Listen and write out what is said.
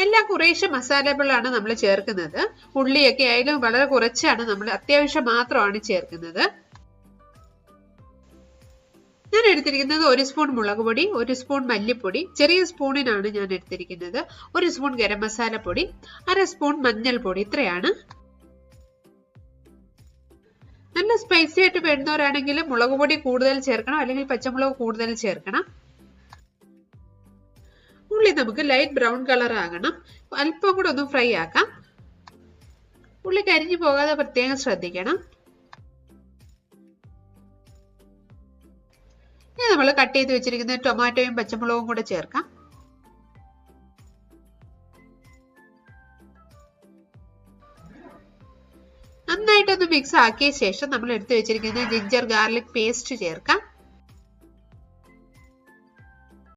എല്ലാം കുറേശ്ശെ മസാലകളാണ് നമ്മൾ ചേർക്കുന്നത്. ഉള്ളിയൊക്കെ ആയാലും വളരെ കുറച്ചാണ് നമ്മൾ, അത്യാവശ്യം മാത്രമാണ് ചേർക്കുന്നത്. ഞാൻ എടുത്തിരിക്കുന്നത് 1 സ്പൂൺ മുളക് പൊടി, 1 സ്പൂൺ മല്ലിപ്പൊടി, ചെറിയ സ്പൂണിനാണ് ഞാൻ എടുത്തിരിക്കുന്നത്, 1 സ്പൂൺ ഗരം മസാല പൊടി, 1/2 സ്പൂൺ മഞ്ഞൾപ്പൊടി. ഇത്രയാണ്. നല്ല സ്പൈസി ആയിട്ട് വേണ്ടുന്നവരാണെങ്കിൽ മുളക് പൊടി കൂടുതൽ ചേർക്കണം, അല്ലെങ്കിൽ പച്ചമുളക് കൂടുതൽ ചേർക്കണം. ഉള്ളി നമുക്ക് ലൈറ്റ് ബ്രൗൺ കളർ ആകണം. അല്പം കൂടെ ഒന്ന് ഫ്രൈ ആക്കാം. ഉള്ളി കരിഞ്ഞു പോകാതെ പ്രത്യേകം ശ്രദ്ധിക്കണം. ഇനി നമ്മൾ കട്ട് ചെയ്ത് വെച്ചിരിക്കുന്ന ടൊമാറ്റോയും പച്ചമുളകും കൂടെ ചേർക്കാം. നന്നായിട്ടൊന്ന് മിക്സ് ആക്കിയ ശേഷം നമ്മൾ എടുത്തു വെച്ചിരിക്കുന്ന ജിഞ്ചർ ഗാർലിക് പേസ്റ്റ് ചേർക്കാം.